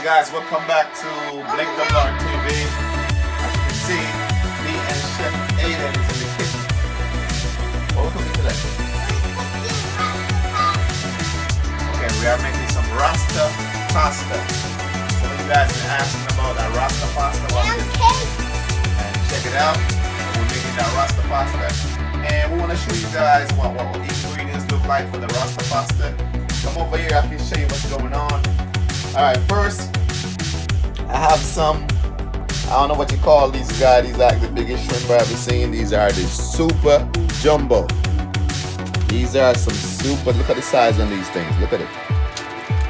guys, welcome back to BlakeWrTv. As you can see, me and Chef Aiden is in the kitchen. What are we cooking today? Okay, we are making some RASTA pasta. Some of you guys have been asking about that RASTA pasta. And check it out. We're making that RASTA pasta. And we want to show you guys what ingredients look like for the RASTA pasta. Come over here, I can show you what's going on. Alright, first I have some, I don't know what you call these guys, these like the biggest shrimp I've ever seen. These are the super jumbo. These are some super, look at the size on these things, look at it.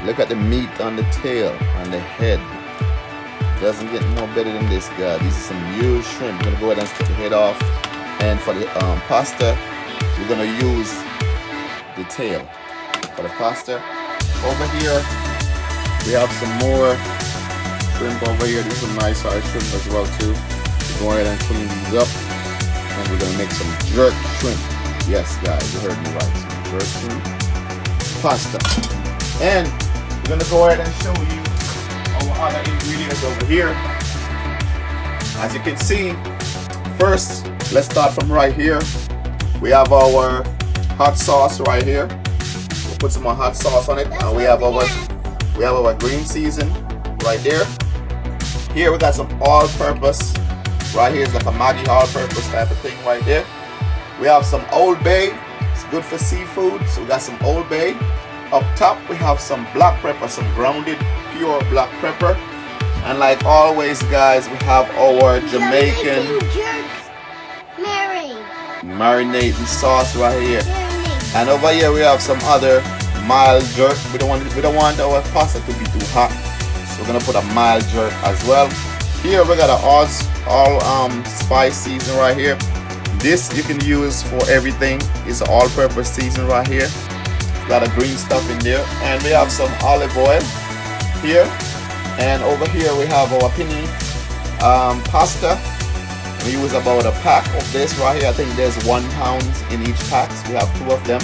Look at the meat on the tail, on the head. Doesn't get no better than this guy. These are some huge shrimp. We're gonna go ahead and take the head off. And for the pasta, we're gonna use the tail. For the pasta, over here, we have some more shrimp over here. These are nice size shrimp as well too. We're going ahead and clean these up. And we're gonna make some jerk shrimp. Yes guys, you heard me right. Some jerk shrimp pasta. And we're gonna go ahead and show you our other ingredients over here. As you can see, first, let's start from right here. We have our hot sauce right here. We'll put some more hot sauce on it. And we have our green season right there. Here we got some all-purpose. Right here is like a Maggi all-purpose type of thing right there. We have some Old Bay. It's good for seafood. So we got some Old Bay. Up top we have some black pepper, some grounded pure black pepper. And like always guys, we have our Jamaican marinating sauce right here. And over here we have some other mild jerk. We don't want our pasta to be too hot, so we're gonna put a mild jerk as well. Here we got an all spice season right here. This you can use for everything. It's an all-purpose season right here. A lot of green stuff in there. And we have some olive oil here. And over here we have our Penne Pasta. We use about a pack of this right here. I think there's 1 pound in each pack. So we have 2 of them.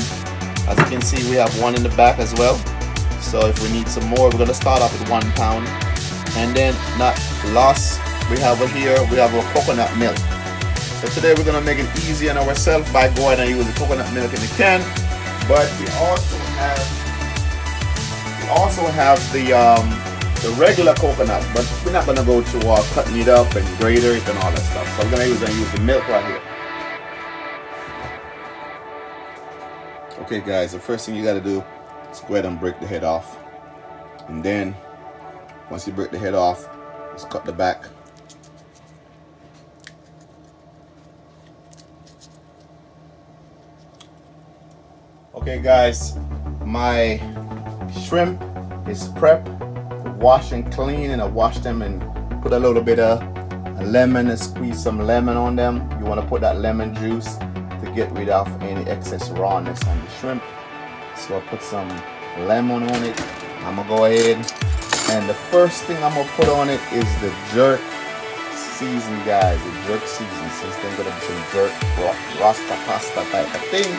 As you can see, we have 1 in the back as well. So if we need some more, we're gonna start off with 1 pound. And then not last, we have here, we have our coconut milk. So today we're gonna make it easy on ourselves by going and use the coconut milk in the can. But we also have the regular coconut, but we're not gonna go to cutting it up and grater it and all that stuff. So we're gonna use the milk right here. Okay guys, the first thing you gotta do is go ahead and break the head off. And then once you break the head off, just cut the back. Okay guys, my shrimp is prepped. Wash and clean, and I wash them and put a little bit of lemon and squeeze some lemon on them. You want to put that lemon juice to get rid of any excess rawness on the shrimp. So I put some lemon on it. I'm gonna go ahead and the first thing I'm gonna put on it is the jerk season guys, the jerk season. So this thing's gonna be some jerk RASTA pasta type of thing.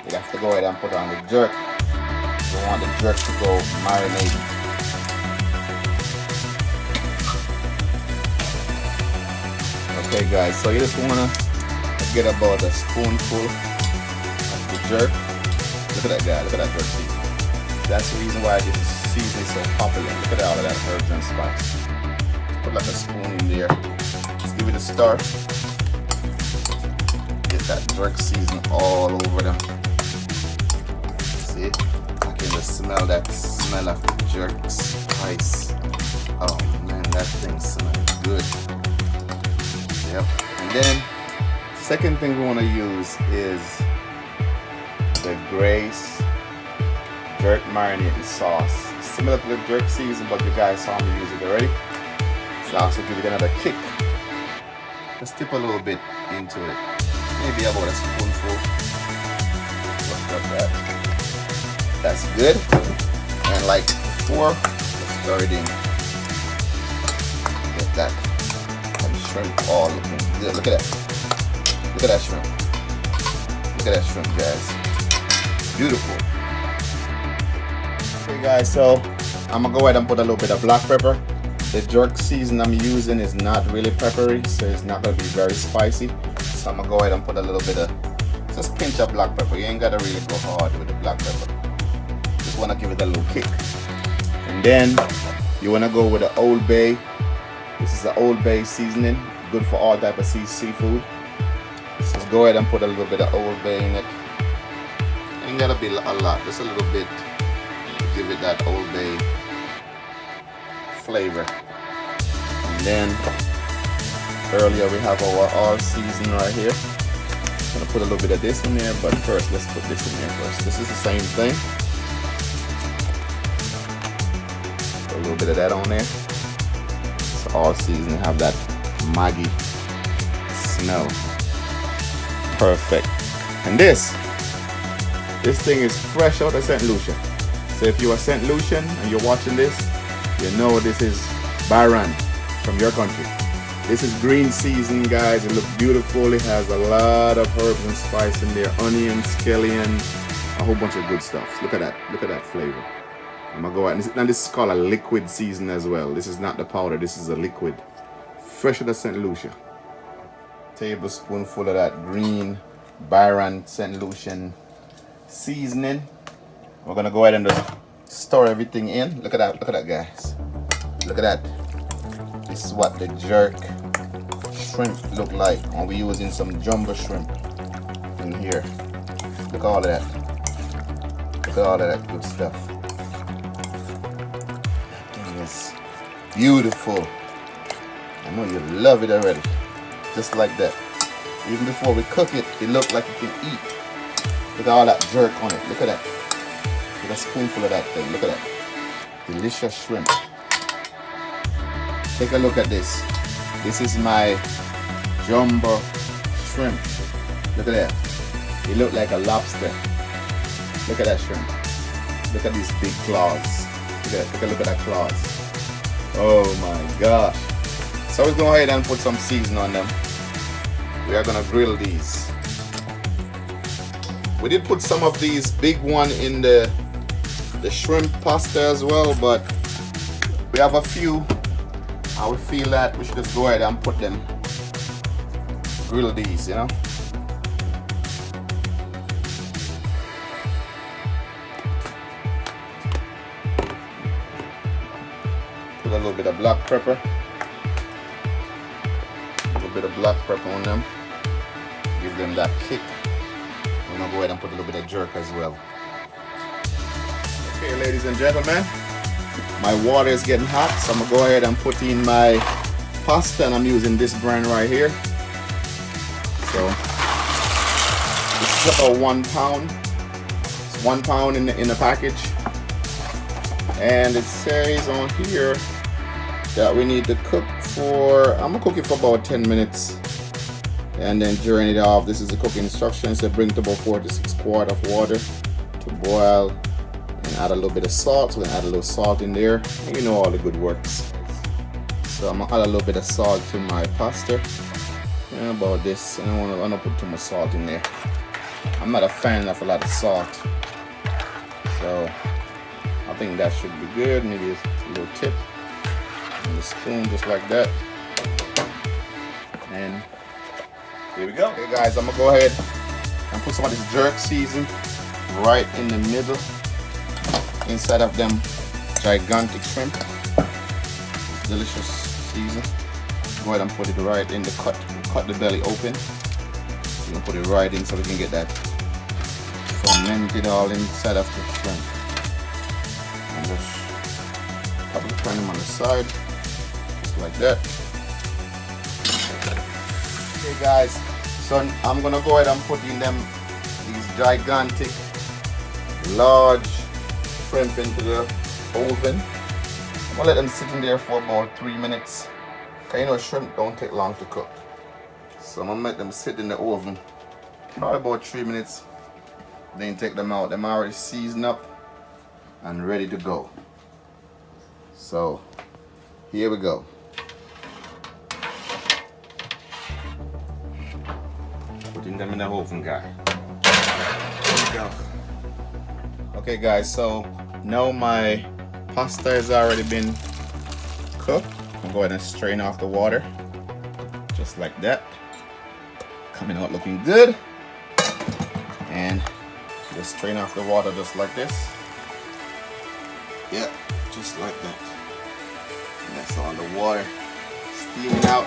You have to go ahead and put on the jerk. You want the jerk to go marinating. Okay guys, so you just wanna get about a spoonful of the jerk. Look at that guy, look at that jerk season. That's the reason why this season is so popular. Look at all of that herbs and spice. Put like a spoon in there. Just give it a stir. Get that jerk season all over them. See? I can just smell that smell of the jerk spice. Oh man, that thing smells good. Yep. And then second thing we want to use is the Grace jerk marinated sauce. Similar to the jerk season, but you guys saw me use it already. So also give it another kick. Just tip a little bit into it. Maybe about a spoonful. Like that. That's good. And like before, let's stir it in. Get that. Shrimp all looking good. Look at that. Look at that shrimp. Look at that shrimp, guys. Beautiful. Okay guys, so I'm gonna go ahead and put a little bit of black pepper. The jerk season I'm using is not really peppery, so it's not gonna be very spicy. So I'm gonna go ahead and put a little bit of, just pinch of black pepper. You ain't gotta really go hard with the black pepper. Just wanna give it a little kick. And then you wanna go with the Old Bay. This is the Old Bay seasoning, good for all type of seafood. So just go ahead and put a little bit of Old Bay in it. Ain't gotta be a lot, just a little bit to give it that Old Bay flavor. And then earlier we have our all season right here. I'm gonna put a little bit of this in there, but first let's put this in there first. This is the same thing. Put a little bit of that on there. So all season have that Maggi smell. Perfect. And this thing is fresh out of St. Lucia. So if you are St. Lucian and you're watching this, you know this is Byron from your country. This is green season, guys. It looks beautiful. It has a lot of herbs and spice in there. Onion, scallion, a whole bunch of good stuff. Look at that. Look at that flavor. I'm gonna go out and this is called a liquid season as well. This is not the powder. This is a liquid. Fresh out of St. Lucia. Tablespoonful of that green Byron St. Lucian seasoning. We're gonna go ahead and just stir everything in. Look at that, guys. Look at that. This is what the jerk shrimp look like. And we're using some jumbo shrimp in here. Look at all of that. Look at all of that good stuff. That thing is beautiful. I know you love it already. Just like that. Even before we cook it, it looks like you can eat. Look at all that jerk on it. Look at that. Look at a spoonful of that thing. Look at that. Delicious shrimp. Take a look at this. This is my jumbo shrimp. Look at that. It looks like a lobster. Look at that shrimp. Look at these big claws. Look at that. Take a look at that claws. Oh my gosh. So we're going to go ahead and put some seasoning on them. We are going to grill these. We did put some of these big one in the shrimp pasta as well, but we have a few. I would feel that we should just go ahead and put them, grill these, you know. Put a little bit of black pepper. A little bit of black pepper on them. Give them that kick. I'm gonna go ahead and put a little bit of jerk as well. Okay, ladies and gentlemen. My water is getting hot, so I'm gonna go ahead and put in my pasta, and I'm using this brand right here. So this is about 1 pound. It's 1 pound in the package, and it says on here that we need to cook for. I'm gonna cook it for about 10 minutes, and then drain it off. This is the cooking instructions. So bring to about 4 to 6 quarts of water to boil. And add a little bit of salt. So we're gonna add a little salt in there. And you know all the good works. So I'm gonna add a little bit of salt to my pasta. Yeah, about this. I don't put too much salt in there. I'm not a fan of a lot of salt. So I think that should be good. Maybe a little tip. And a spoon just like that. And here we go. Okay guys, I'm gonna go ahead and put some of this jerk season right in the middle. Inside of them gigantic shrimp. Delicious season. Go ahead and put it right in the cut the belly open. We're gonna put it right in so we can get that fermented all inside of the shrimp. And just couple of them on the side. Just like that. Okay guys, so I'm gonna go ahead and put in them these gigantic large shrimp into the oven. I'm gonna let them sit in there for about 3 minutes. Cause you know shrimp don't take long to cook. So I'm gonna let them sit in the oven probably about 3 minutes. Then take them out. Them already seasoned up and ready to go. So here we go. Putting them in the oven, guy. There we go. Okay guys, so now my pasta has already been cooked. I'm going to strain off the water just like that. Coming out looking good. And just strain off the water just like this. Yeah, just like that. And that's all the water steaming out.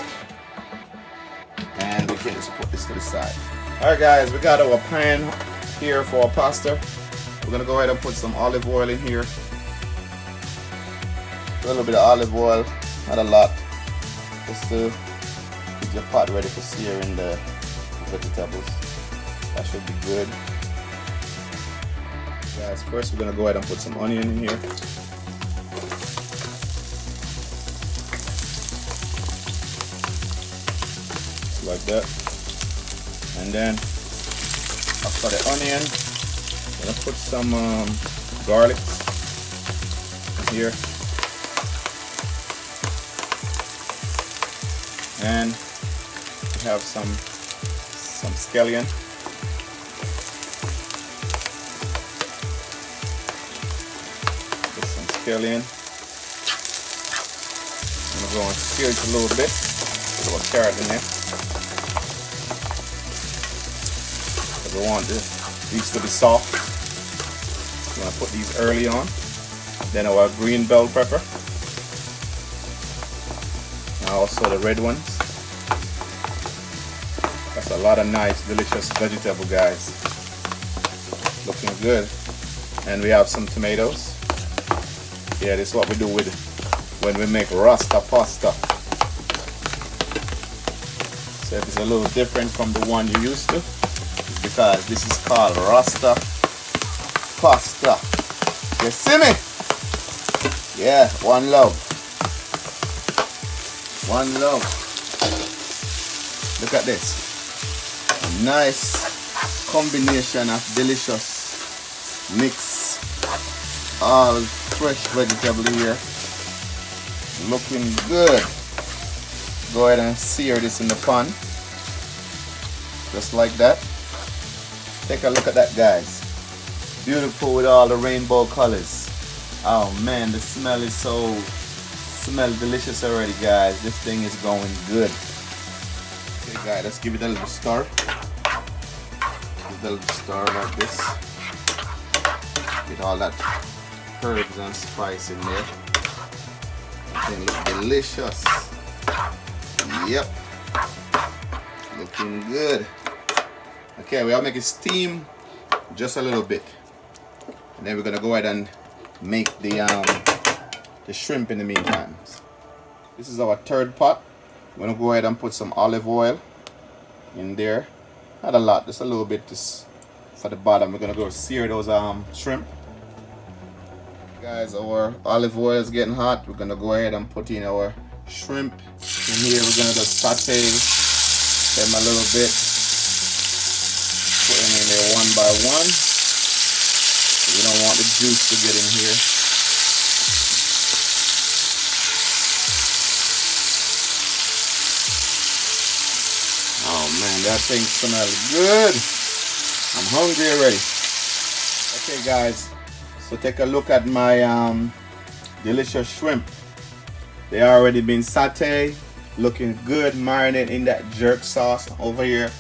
And we can just put this to the side. Alright guys, we got our pan here for our pasta. We're gonna go ahead and put some olive oil in here. A little bit of olive oil, not a lot. Just to get your pot ready for searing the vegetables. That should be good. Guys, first we're gonna go ahead and put some onion in here. Like that. And then after the onion, I'm gonna put some garlic here. And we have some scallion. Put some scallion. I'm gonna go and sear it a little bit. Put a little carrot in there. We want these to be soft. We're gonna put these early on. Then our green bell pepper. And also the red ones. That's a lot of nice, delicious vegetable, guys. Looking good. And we have some tomatoes. Yeah, this is what we do with when we make RASTA pasta. So if it's a little different from the one you used to, because this is called RASTA pasta. You see me? Yeah, one love. One love. Look at this. A nice combination of delicious mix. All fresh vegetable here. Looking good. Go ahead and sear this in the pan. Just like that. Take a look at that, guys. Beautiful with all the rainbow colors. Oh man, the smell is smells delicious already, guys. This thing is going good. Okay guys, let's give it a little stir. Give it a little stir like this. Get all that herbs and spice in there. That thing looks delicious. Yep. Looking good. Okay, we'll make it steam just a little bit, and then we're gonna go ahead and make the shrimp in the meantime. This is our third pot. We're gonna go ahead and put some olive oil in there. Not a lot, just a little bit just for the bottom. We're gonna go sear those shrimp. Guys, our olive oil is getting hot. We're gonna go ahead and put in our shrimp in here. We're gonna just saute them a little bit. Put them in there one by one. We don't want the juice to get in here. Oh man, that thing smells good. I'm hungry already. Okay guys, so take a look at my delicious shrimp. They already been sauteed, looking good, marinated in that jerk sauce over here.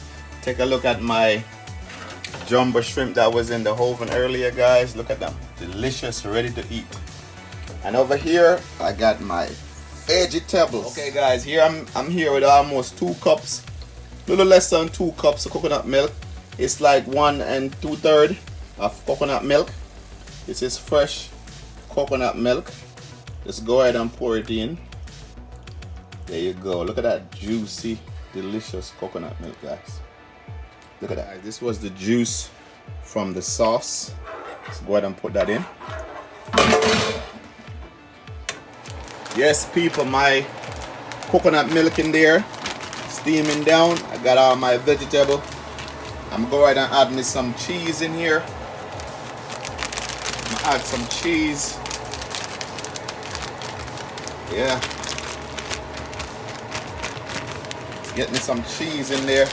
Take a look at my jumbo shrimp that was in the oven earlier, guys. Look at them, delicious, ready to eat. And over here I got my vegetables. Okay guys, here I'm here with almost 2 cups, a little less than 2 cups of coconut milk. It's like 1 2/3 of coconut milk. This is fresh coconut milk. Just go ahead and pour it in. There you go. Look at that juicy, delicious coconut milk, guys. Look at that. This was the juice from the sauce. Let's go ahead and put that in. Yes, people, my coconut milk in there, steaming down. I got all my vegetable. I'm going to add me some cheese in here. I'm gonna add some cheese. Yeah. Get me some cheese in there.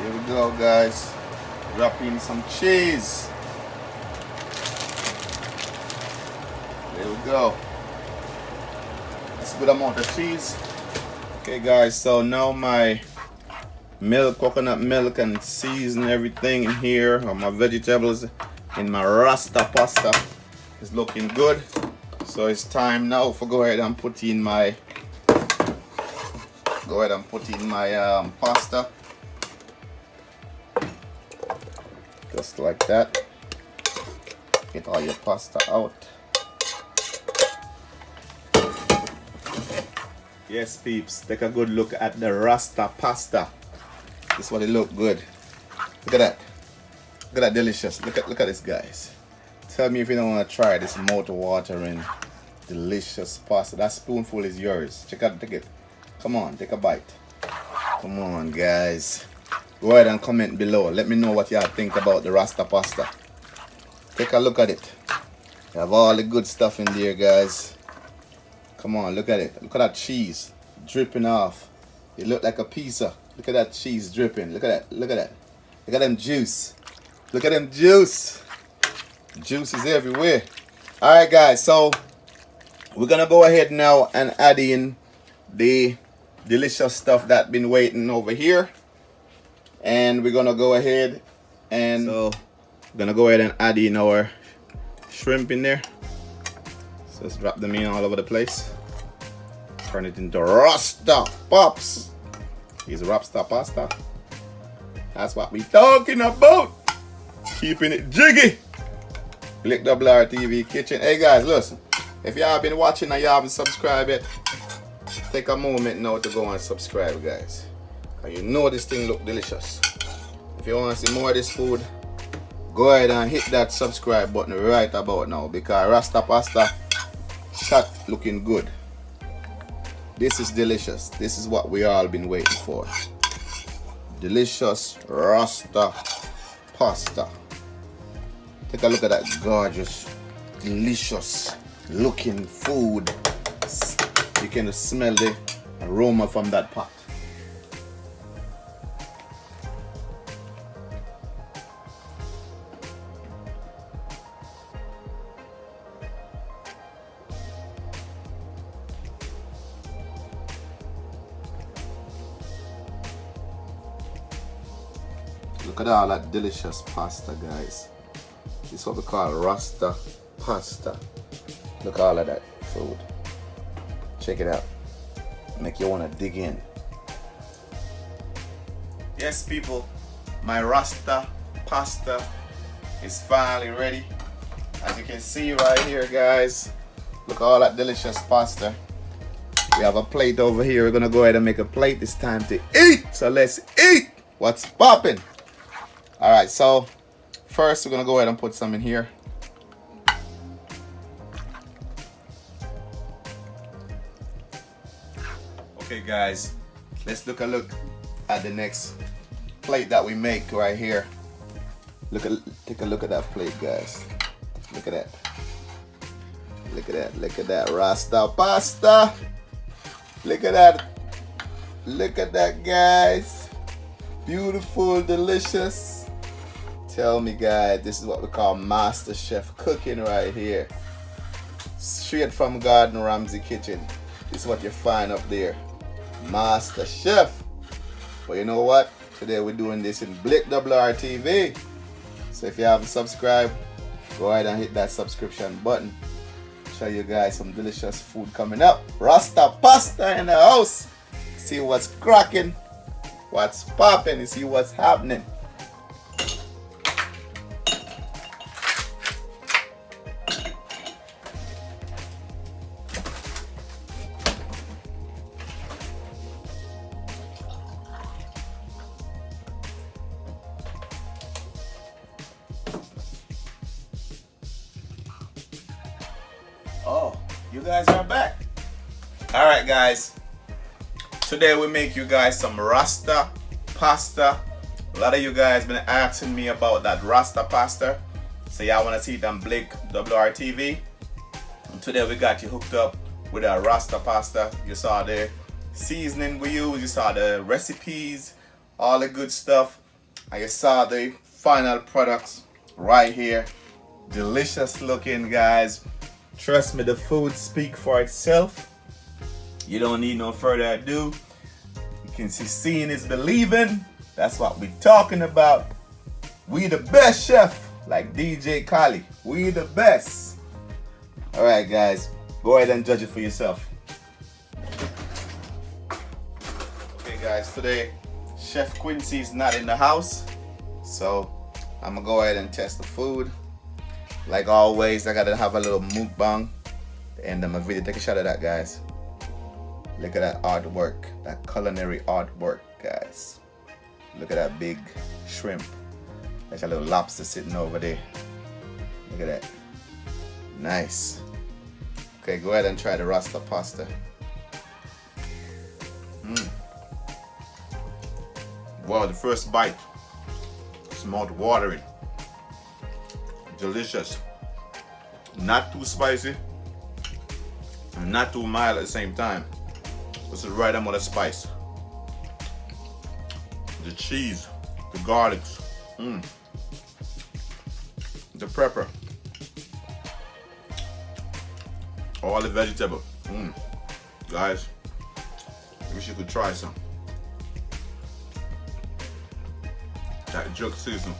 Here we go, guys. Drop in some cheese. There we go. That's a good amount of cheese. Okay guys, so now my milk, coconut milk, and season everything in here, or my vegetables in my RASTA pasta is looking good. So it's time now for go ahead and put in my pasta. Just like that. Get all your pasta out. Yes peeps, take a good look at the RASTA pasta. This is what it look good. Look at that. Look at that delicious. Look at this guys. Tell me if you don't want to try this mouth-watering delicious pasta. That spoonful is yours. Take it. Come on, take a bite. Come on guys. Go ahead and comment below. Let me know what y'all think about the RASTA pasta. Take a look at it. You have all the good stuff in there guys. Come on, look at it. Look at that cheese dripping off. It look like a pizza. Look at that cheese dripping. Look at that. Look at that. Look at them juice. Look at them juice. Juice is everywhere. Alright guys, so we're gonna go ahead now and add in the delicious stuff that's been waiting over here. And we're gonna go ahead and add in our shrimp in there. So let's drop them in all over the place. Turn it into RASTA pops. Is RASTA pasta. That's what we talking about. Keeping it jiggy. BlakeWrTv kitchen. Hey guys, listen. If you have been watching and you haven't subscribed yet, take a moment now to go and subscribe, guys. And you know this thing look delicious. If you want to see more of this food, go ahead and hit that subscribe button right about now, because RASTA pasta shot looking good. This is delicious. This is what we all been waiting for. Delicious RASTA pasta. Take a look at that gorgeous, delicious looking food. You can smell the aroma from that pot. Look at all that delicious pasta, guys. This is what we call RASTA pasta. Look at all of that food. Check it out. Make you want to dig in. Yes, people, my RASTA pasta is finally ready. As you can see right here, guys, look at all that delicious pasta. We have a plate over here. We're gonna go ahead and make a plate. It's time to eat. So let's eat. What's popping? All right, so first we're gonna go ahead and put some in here. Okay guys, let's take a look at the next plate that we make right here. Take a look at that plate, guys. Look at that. Look at that. Look at that RASTA pasta. Look at that. Look at that, guys. Beautiful, delicious. Tell me, guys, this is what we call master chef cooking right here. Straight from Gordon Ramsay kitchen. This is what you find up there. Master chef. But you know what? Today we're doing this in BlakeWrTv. So if you haven't subscribed, go ahead and hit that subscription button. Show you guys some delicious food coming up. RASTA pasta in the house. See what's cracking, what's popping, and see what's happening. Oh, you guys are back. All right, guys. Today we make you guys some RASTA pasta. A lot of you guys been asking me about that RASTA pasta. So y'all want to see it on BlakeWrTv. And today we got you hooked up with our RASTA pasta. You saw the seasoning we use. You saw the recipes, all the good stuff. And you saw the final products right here. Delicious looking, guys. Trust me, the food speak for itself. You don't need no further ado. You can see seeing is believing. That's what we talking about. We the best, chef, like DJ Kali. We the best. All right, guys, go ahead and judge it for yourself. Okay, guys, today Chef Quincy is not in the house, so I'm gonna go ahead and test the food. Like always, I gotta have a little mukbang at the end of my video. Take a shot of that, guys. Look at that artwork, that culinary artwork, guys. Look at that big shrimp. There's a little lobster sitting over there. Look at that. Nice. Okay, go ahead and try the RASTA pasta. Wow, the first bite. It's mouth-watering. Delicious. Not too spicy and not too mild at the same time. It's the right amount of spice. The cheese, the garlics, the pepper, all the vegetable. Guys, I wish you could try some. That jerk season.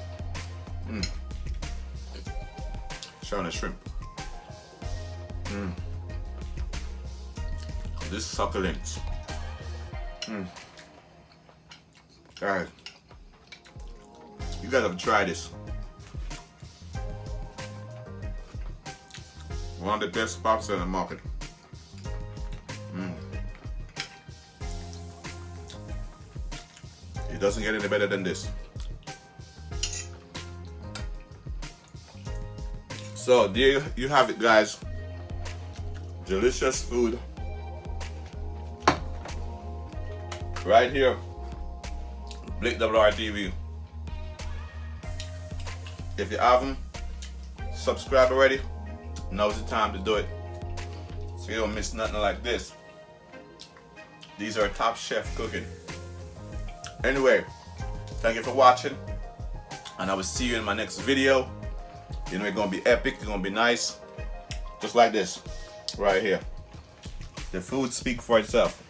Showing the shrimp. This succulents. Guys, you guys have to try this. One of the best pasta in the market. It doesn't get any better than this. So there you have it, guys. Delicious food. Right here. BlakeWrTv. If you haven't subscribed already, now's the time to do it, so you don't miss nothing like this. These are top chef cooking. Anyway, thank you for watching, and I will see you in my next video. You know, it's gonna be epic, it's gonna be nice, just like this right here. The food speaks for itself.